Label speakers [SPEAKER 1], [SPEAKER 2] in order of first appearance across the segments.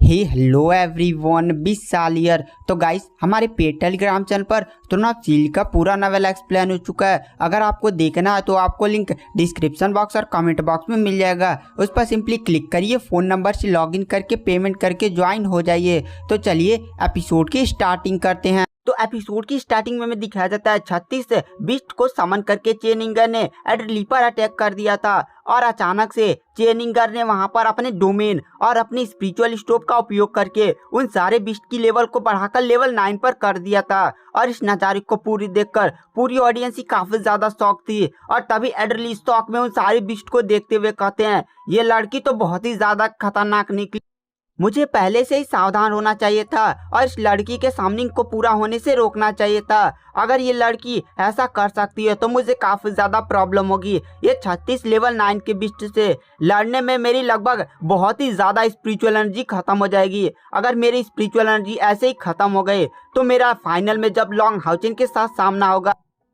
[SPEAKER 1] Hello everyone, 20 साल year. तो guys, हमारे पेड टेलीग्राम चैनल पर त्रिनाथ सील का पूरा नॉवेल एक्सप्लेन हो चुका है। अगर आपको देखना है तो आपको लिंक डिस्क्रिप्शन बॉक्स और कमेंट बॉक्स में मिल जाएगा। उस पर सिंपली क्लिक करिए, फ़ोन नंबर से लॉगिन करके पेमेंट करके ज्वाइन हो जाइए। तो चलिए एपिसोड की स्टार्टिंग करते हैं। तो एपिसोड की स्टार्टिंग में हमें दिखाया जाता है 36 बीस्ट को समन करके चेनिंगर ने एडरली पर अटैक कर दिया था और अचानक से चेनिंगर ने वहां पर अपने डोमेन और अपनी स्पिरिचुअल स्टोव का उपयोग करके उन सारे बीस्ट की लेवल को बढ़ाकर लेवल 9 पर कर दिया था। और इस नजारे को पूरी देखकर पूरी ऑडियंस ही काफी ज्यादा शॉक थी। और तभी एडरली स्टॉक में उन सारे बीस्ट को देखते हुए कहते हैं, ये लड़की तो बहुत ही ज्यादा खतरनाक निकली, मुझे पहले से ही सावधान होना चाहिए था और इस लड़की के सामनिंग को पूरा होने से रोकना चाहिए था। अगर ये लड़की ऐसा कर सकती है तो मुझे काफी ज्यादा प्रॉब्लम होगी। ये 36 लेवल 9 के बीस्ट से लड़ने में मेरी लगभग बहुत ही ज्यादा स्पिरिचुअल एनर्जी खत्म हो जाएगी। अगर मेरी स्पिरिचुअल एनर्जी ऐसे ही खत्म हो गई तो मेरा फाइनल में जब लॉन्ग हाउचिन के साथ सामना होगा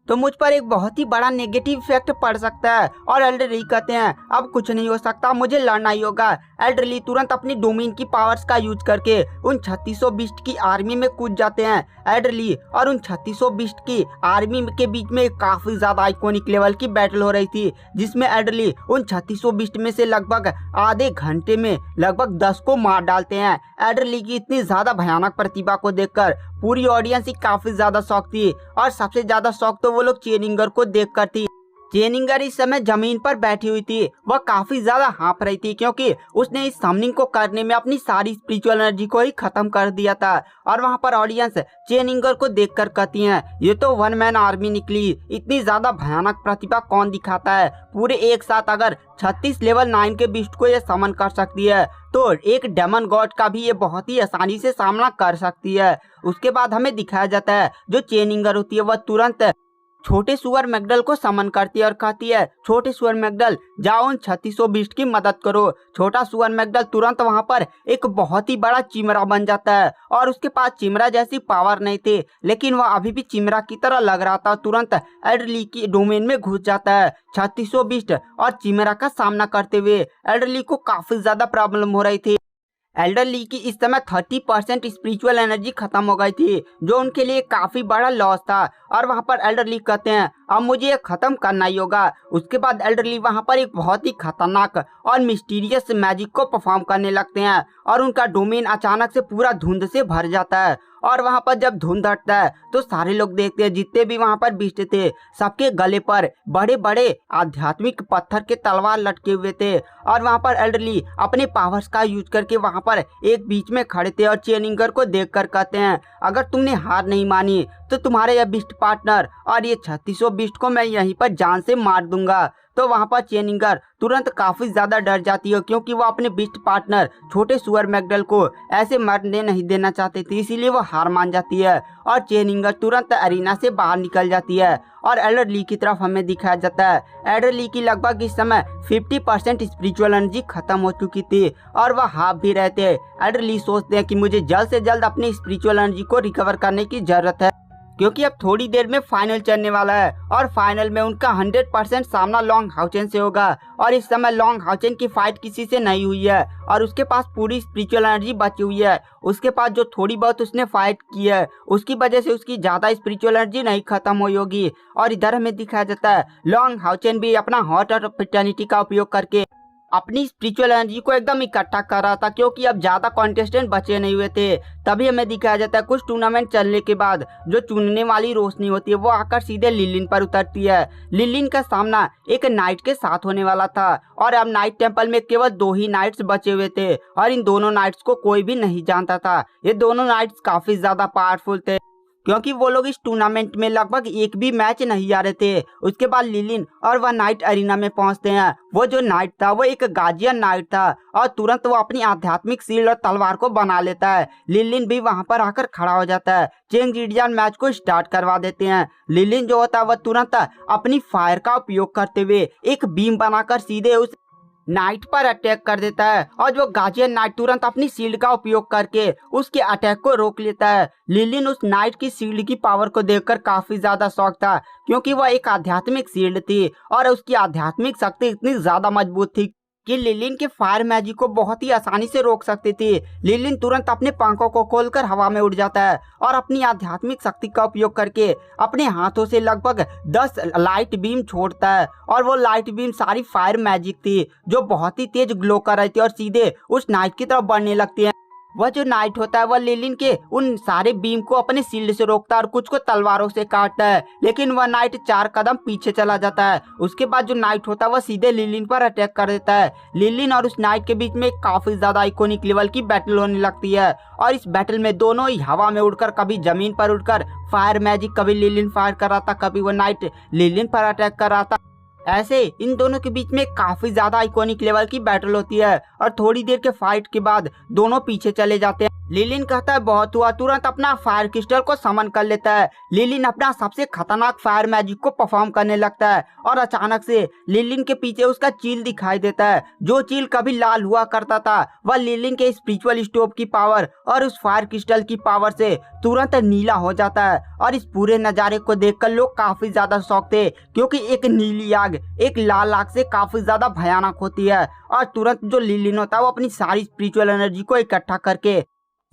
[SPEAKER 1] तो मुझ पर एक बहुत ही बड़ा नेगेटिव इफेक्ट पड़ सकता है। और एल्डरली कहते हैं, अब कुछ नहीं हो सकता, मुझे लड़ना ही होगा। एल्डरली तुरंत अपनी डोमेन की पावर्स का यूज करके उन 3600 बीस्ट की आर्मी में कूद जाते हैं। एल्डरली और उन 3600 बीस्ट की आर्मी के बीच में काफी ज्यादा आइकॉनिक लेवल की बैटल हो रही थी, जिसमें एल्डरली उन 3600 बीस्ट में से लगभग आधे घंटे में लगभग 10 को मार डालते हैं। एल्डरली की इतनी ज्यादा भयानक प्रतिभा को देखकर पूरी ऑडियंस ही काफी ज्यादा शॉक थी। और सबसे ज्यादा शॉक तो वो लोग चेनिंगर को देखकर थी। चेनिंगर इस समय जमीन पर बैठी हुई थी, वह काफी ज्यादा हाँफ रही थी क्योंकि उसने इस समनिंग को करने में अपनी सारी स्पिरिचुअल एनर्जी को ही खत्म कर दिया था। और वहां पर ऑडियंस चेनिंगर को देखकर कहती हैं, ये तो वन मैन आर्मी निकली, इतनी ज्यादा भयानक प्रतिभा कौन दिखाता है। पूरे एक साथ अगर 36 लेवल 9 के बीस्ट को ये समन कर सकती है तो एक डेमन गॉड का भी ये बहुत ही आसानी से सामना कर सकती है। उसके बाद हमें दिखाया जाता है जो चेनिंगर होती है वह तुरंत छोटे सुअर मैकडल को समन करती है और कहती है, छोटे सुअर मैकडल जाओ उन 3600 बीस्ट की मदद करो। छोटा सुअर मैकडल तुरंत वहां पर एक बहुत ही बड़ा चिमरा बन जाता है और उसके पास चिमरा जैसी पावर नहीं थी, लेकिन वह अभी भी चिमरा की तरह लग रहा था। तुरंत एल्डरली की डोमेन में घुस जाता है 3600 बीस्ट और चिमरा का सामना करते हुए एल्डरली को काफी ज्यादा प्रॉब्लम हो रही थी। एल्डरली की इस समय 30% स्पिरिचुअल एनर्जी खत्म हो गई थी, जो उनके लिए काफी बड़ा लॉस था। और वहां पर एल्डरली कहते हैं, अब मुझे ये खत्म करना ही होगा। उसके बाद एल्डरली वहां पर एक बहुत ही खतरनाक और मिस्टीरियस मैजिक को परफॉर्म करने लगते हैं और उनका डोमेन अचानक से पूरा धुंध से भर जाता है। और वहां पर जब धुंध हटता है तो सारे लोग देखते हैं, जितने भी वहां पर बीस्ट थे सबके गले पर बड़े बड़े आध्यात्मिक पत्थर के तलवार लटके हुए थे। और वहां पर एल्डरली अपने पावर्स का यूज करके वहां पर एक बीच में खड़े थे और चेनिंगर को देखकर कहते हैं, अगर तुमने हार नहीं मानी तो तुम्हारे यह बीस्ट पार्टनर और ये 3600 बीस्ट को मैं यहीं पर जान से मार दूंगा। तो वहां पर चेनिंगर तुरंत काफी ज्यादा डर जाती है क्योंकि वो अपने बीस्ट पार्टनर छोटे सुअर मैकडल को ऐसे मरने नहीं देना चाहते थे, इसीलिए वो हार मान जाती है और चेनिंगर तुरंत एरिना से बाहर निकल जाती है। और एल्डरली की तरफ हमें दिखाया जाता है, एल्डरली की लगभग इस समय 50% स्पिरिचुअल एनर्जी खत्म हो चुकी थी और वह हाफ भी रहते। एल्डरली सोचते हैं कि मुझे जल्द से जल्द अपनी स्पिरिचुअल एनर्जी को रिकवर करने की जरूरत है क्योंकि अब थोड़ी देर में फाइनल चलने वाला है और फाइनल में उनका 100% सामना लॉन्ग हाउचेन से होगा। और इस समय लॉन्ग हाउचेन की फाइट किसी से नहीं हुई है और उसके पास पूरी स्पिरिचुअल एनर्जी बची हुई है। उसके पास जो थोड़ी बहुत उसने फाइट की है उसकी वजह से उसकी ज्यादा स्पिरिचुअल एनर्जी नहीं खत्म हुई होगी। और इधर हमें दिखाया जाता है लॉन्ग हाउचेन भी अपना हॉट और फिटर्निटी का उपयोग करके अपनी स्पिरिचुअल एनर्जी को एकदम इकट्ठा कर रहा था क्योंकि अब ज्यादा कॉन्टेस्टेंट बचे नहीं हुए थे। तभी हमें दिखाया जाता है कुछ टूर्नामेंट चलने के बाद जो चुनने वाली रोशनी होती है वो आकर सीधे लिलिन पर उतरती है। लिलिन का सामना एक नाइट के साथ होने वाला था और अब नाइट टेम्पल में केवल 2 ही नाइट्स बचे हुए थे और इन दोनों नाइट्स को कोई भी नहीं जानता था। ये दोनों नाइट्स काफी ज्यादा पावरफुल थे क्योंकि वो लोग इस टूर्नामेंट में लगभग एक भी मैच नहीं आ रहे थे। उसके बाद लिलिन और वह नाइट एरिना में पहुंचते हैं। वो जो नाइट था वो एक गार्जियन नाइट था और तुरंत वो अपनी आध्यात्मिक शील्ड और तलवार को बना लेता है। लिलिन भी वहां पर आकर खड़ा हो जाता है। चेंग जिडियन मैच को स्टार्ट करवा देते हैं। लिलिन जो होता है वह तुरंत अपनी फायर का उपयोग करते हुए एक बीम बनाकर सीधे उस नाइट पर अटैक कर देता है और जो गार्जियन नाइट तुरंत अपनी शील्ड का उपयोग करके उसके अटैक को रोक लेता है। लिलिन उस नाइट की शील्ड की पावर को देखकर काफी ज्यादा शॉक था क्योंकि वह एक आध्यात्मिक शील्ड थी और उसकी आध्यात्मिक शक्ति इतनी ज्यादा मजबूत थी कि लिलिन के फायर मैजिक को बहुत ही आसानी से रोक सकती थी। लिलिन तुरंत अपने पंखों को खोलकर हवा में उड़ जाता है और अपनी आध्यात्मिक शक्ति का उपयोग करके अपने हाथों से लगभग 10 लाइट बीम छोड़ता है और वो लाइट बीम सारी फायर मैजिक थी जो बहुत ही तेज ग्लो कर रही थी और सीधे उस नाइट की तरफ बढ़ने लगती है। वह जो नाइट होता है वह लिलिन के उन सारे बीम को अपने शील्ड से रोकता है और कुछ को तलवारों से काटता है, लेकिन वह नाइट 4 कदम पीछे चला जाता है। उसके बाद जो नाइट होता है वह सीधे लिलिन पर अटैक कर देता है। लिलिन और उस नाइट के बीच में काफी ज्यादा आइकॉनिक लेवल की बैटल होने लगती है और इस बैटल में दोनों ही हवा में उड़कर, कभी जमीन पर उड़कर फायर मैजिक, कभी लिलिन फायर कर रहा था, कभी वो नाइट लिलिन पर अटैक कर रहा था। ऐसे इन दोनों के बीच में काफी ज्यादा आइकॉनिक लेवल की बैटल होती है और थोड़ी देर के फाइट के बाद दोनों पीछे चले जाते हैं। लिलिन कहता है बहुत हुआ, तुरंत अपना फायर क्रिस्टल को समन कर लेता है। लिलिन अपना सबसे खतरनाक फायर मैजिक को परफॉर्म करने लगता है और अचानक से लिलिन के पीछे उसका चील दिखाई देता है। जो चील कभी लाल हुआ करता था वह लिलिन के स्पिरिचुअल स्टोव की पावर और उस फायर क्रिस्टल की पावर से तुरंत नीला हो जाता है। और इस पूरे नजारे को देखकर लोग काफी ज्यादा शॉक थे, क्योंकि एक नीली आग एक लाल आग से काफी ज्यादा भयानक होती है। और तुरंत जो लिलिन होता है वो अपनी सारी स्पिरिचुअल एनर्जी को इकट्ठा करके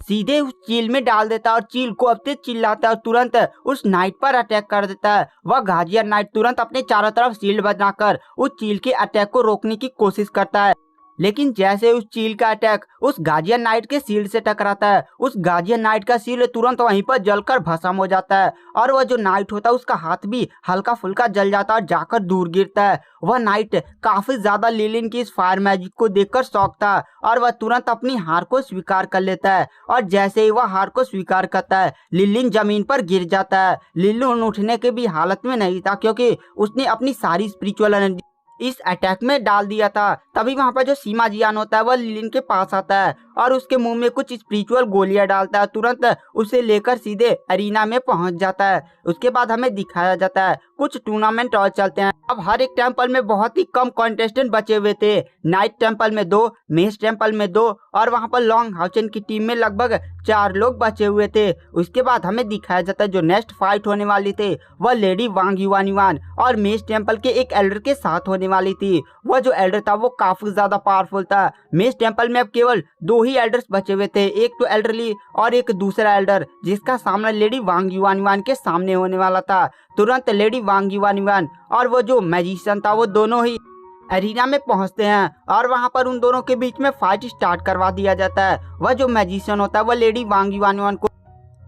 [SPEAKER 1] सीधे उस चील में डाल देता है और चील को अब तेज चिल्लाता है और तुरंत उस नाइट पर अटैक कर देता है। वह गाजियर नाइट तुरंत अपने चारों तरफ शील्ड बनाकर उस चील के अटैक को रोकने की कोशिश करता है, लेकिन जैसे उस चील का अटैक उस गाजियर नाइट के शील्ड से टकराता है, उस गाजियर नाइट का शील्ड तुरंत वहीं पर जलकर भस्म हो जाता है और वह जो नाइट होता है उसका हाथ भी हल्का फुल्का जल जाता है और जाकर दूर गिरता है। वह नाइट काफी ज्यादा लिलिन की इस फायर मैजिक को देखकर शॉक था और वह तुरंत अपनी हार को स्वीकार कर लेता है और जैसे ही वह हार को स्वीकार करता है लिलिन जमीन पर गिर जाता है। लिलिन उठने के भी हालत में नहीं था, क्योंकि उसने अपनी सारी स्पिरिचुअल एनर्जी इस अटैक में डाल दिया था। तभी वहां पर जो सीमा जियान होता है वह लिलिन के पास आता है और उसके मुंह में कुछ स्पिरिचुअल गोलियां डालता है। तुरंत उसे लेकर सीधे अरीना में पहुंच जाता है। उसके बाद हमें दिखाया जाता है कुछ टूर्नामेंट और चलते हैं। अब हर एक टेम्पल में बहुत ही कम कॉन्टेस्टेंट बचे हुए थे। नाइट टेम्पल में 2, मेस टेम्पल में 2 और वहां पर लॉन्ग हाउचन की टीम में लगभग 4 लोग बचे हुए थे। उसके बाद हमें दिखाया जाता है जो नेक्स्ट फाइट होने वाली थी वह लेडी वांग युआनिवान और मेस टेम्पल के एक एल्डर के साथ होने वाली थी। वह जो एल्डर था वो काफी ज्यादा पावरफुल था। मेस टेम्पल में अब केवल 2 ही एल्डर्स बचे हुए थे, एक तो एल्डर ली और एक दूसरा एल्डर, जिसका सामना लेडी वांग युआनिवान के सामने होने वाला था। तुरंत लेडी वांग युआनिवान और वो जो मैजिशियन था वो दोनों ही एरिना में पहुंचते हैं और वहां पर उन दोनों के बीच में फाइट स्टार्ट करवा दिया जाता है। वह जो मैजिशियन होता है वह लेडी वांग युआनिवान को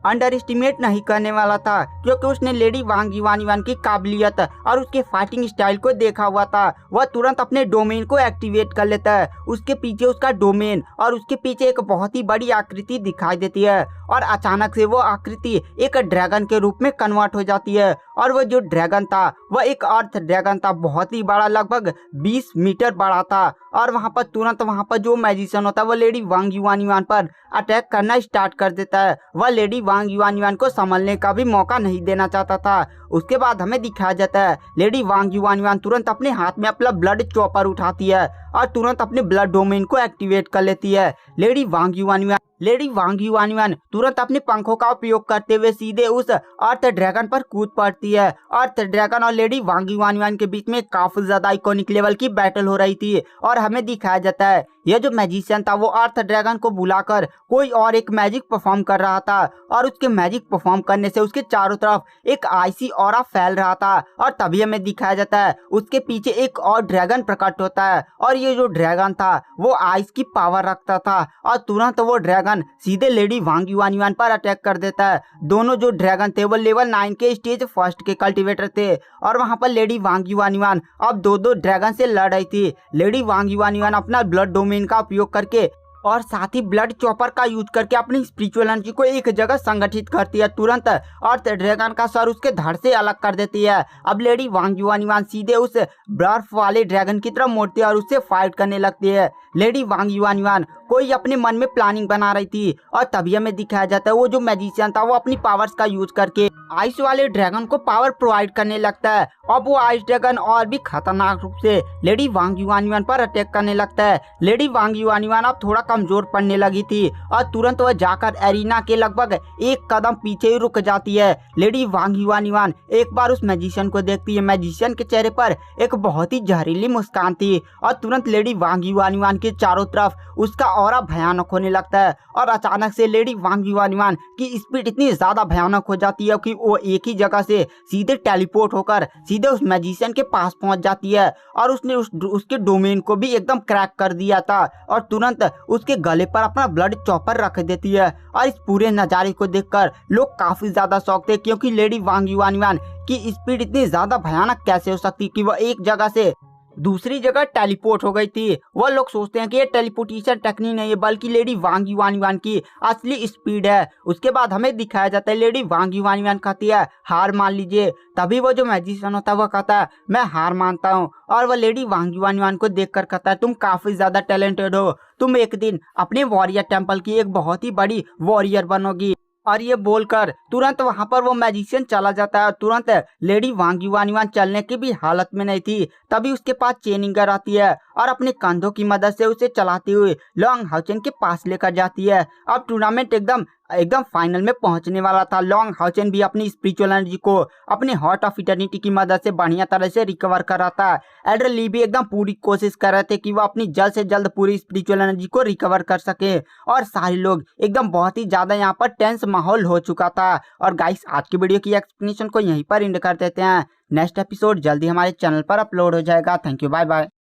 [SPEAKER 1] अंडर एस्टिमेट नहीं करने वाला था, क्योंकि उसने लेडी वांग युआनिवान की काबिलियत और उसके फाइटिंग स्टाइल को देखा हुआ था। वह तुरंत अपने डोमेन को एक्टिवेट कर लेता है। उसके पीछे उसका डोमेन और उसके पीछे एक बहुत ही बड़ी आकृति दिखाई देती है और अचानक से वो आकृति एक ड्रैगन के रूप में कन्वर्ट हो जाती है और वह जो ड्रैगन था वह एक अर्थ ड्रैगन था, बहुत ही बड़ा, लगभग 20 मीटर बड़ा था। और वहां पर तुरंत वहां पर जो मैजिशियन होता है वो लेडी वांग युआनिवान पर अटैक करना स्टार्ट कर देता है। वह लेडी वांग युआनिवान को संभलने का भी मौका नहीं देना चाहता था। उसके बाद हमें दिखाया जाता है लेडी वांग युआनिवान तुरंत अपने हाथ में अपना ब्लड चॉपर उठाती है और तुरंत अपने ब्लड डोमेन को एक्टिवेट कर लेती है। लेडी वांग युआनिवान तुरंत अपने पंखों का उपयोग करते हुए सीधे उस अर्थ ड्रैगन पर कूद पड़ती है। अर्थ ड्रैगन और लेडी वांग युआनिवान के बीच में काफी ज्यादा आइकॉनिक लेवल की बैटल हो रही थी और हमें दिखाया जाता है यह जो मैजिशियन था वो अर्थ ड्रैगन को बुलाकर कोई और एक मैजिक परफॉर्म कर रहा था और उसके मैजिक परफॉर्म करने से उसके चारों तरफ एक आइसी ऑरा फैल रहा था। और तभी हमें दिखाया जाता है उसके पीछे एक और ड्रैगन प्रकट होता है और ये जो ड्रैगन था वो आइस की पावर रखता था और तुरंत वो ड्रैगन सीधे लेडी वांग युआनिवान पर अटैक कर देता है। दोनों जो ड्रैगन थे वो लेवल 9 के स्टेज फर्स्ट के कल्टिवेटर थे और वहां पर लेडी वांग युआनिवान अब दो ड्रैगन से लड़ रही थी। लेडी वांग युआनिवान अपना ब्लड डोमेन का उपयोग करके और साथ ही ब्लड चॉपर का यूज करके अपनी स्पिरिचुअल एनर्जी को एक जगह संगठित करती है। तुरंत अर्थ ड्रैगन का सर उसके धड़ से अलग कर देती है। अब लेडी वांग युआनिवान सीधे उस बर्फ वाले ड्रैगन की तरफ मोड़ती है और उससे फाइट करने लगती है। लेडी वांग युआनिवान कोई अपने मन में प्लानिंग बना रही थी और तभी हमें दिखाया जाता है वो जो मैजिशियन था वो अपनी पावर्स का यूज करके आइस वाले ड्रैगन को पावर प्रोवाइड करने लगता है। अब वो आइस ड्रैगन और भी खतरनाक रूप से लेडी वांग युआनयुआन पर अटैक करने लगता है। लेडी वांग युआनयुआन अब थोड़ा कमजोर पड़ने लगी थी और तुरंत वह जाकर एरिना के लगभग एक कदम पीछे ही रुक जाती है। लेडी वांग युआनयुआन एक बार उस मैजिशियन को देखती है। मैजिशियन के चेहरे पर एक बहुत ही जहरीली मुस्कान थी और तुरंत लेडी वांग युआनयुआन के चारों तरफ उसका ऑरा भयानक होने लगता है और अचानक से लेडी वांग युआनयुआन की स्पीड इतनी ज्यादा भयानक हो जाती है कि वो एक ही जगह से सीधे टेलीपोर्ट होकर सीधे उस मैजिशियन के पास पहुंच जाती है और उसने उसके डोमेन को भी एकदम क्रैक कर दिया था और तुरंत उसके गले पर अपना ब्लड चॉपर रख देती है। और इस पूरे नज़ारे को देखकर लोग काफी ज्यादा शौक थे क्योंकि लेडी वांग युआनयुआन की स्पीड इतनी ज्यादा भयानक कैसे हो सकती कि वह एक जगह से दूसरी जगह टेलीपोर्ट हो गई थी। वह लोग सोचते हैं कि ये टेलीपोर्टेशन टेक्निक नहीं है बल्कि लेडी वांग युआनयुआन की असली स्पीड है। उसके बाद हमें दिखाया जाता है लेडी वांग युआनयुआन कहती है हार मान लीजिए। तभी वो जो मैजिशियन होता है वह कहता है मैं हार मानता हूँ और वह लेडी वांग युआनयुआन को देखकर कहता है तुम काफी ज्यादा टैलेंटेड हो, तुम एक दिन अपने वॉरियर टेम्पल की एक बहुत ही बड़ी वॉरियर बनोगी। और ये बोलकर तुरंत वहां पर वो मैजिशियन चला जाता है। तुरंत लेडी वांग युआनयुआन चलने की भी हालत में नहीं थी। तभी उसके पास चेनिंगर आती है और अपने कंधों की मदद से उसे चलाती हुई लॉन्ग हाउचेन के पास लेकर जाती है। अब टूर्नामेंट एकदम फाइनल में पहुंचने वाला था। लॉन्ग हाउचेन भी अपनी स्पिरिचुअल एनर्जी को अपने हार्ट ऑफ इटर्निटी की मदद से बढ़िया तरह से रिकवर कर रहा था। एल्डर ली भी एकदम पूरी कोशिश कर रहे थे कि वो अपनी जल्द से जल्द पूरी स्पिरिचुअल एनर्जी को रिकवर कर सके और सारे लोग एकदम बहुत ही ज्यादा यहाँ पर टेंस माहौल हो चुका था। और गाइस आज की वीडियो की एक्सप्लेनेशन को यहीं पर एंड कर देते हैं। नेक्स्ट एपिसोड जल्दी हमारे चैनल पर अपलोड हो जाएगा। Thank you, bye bye.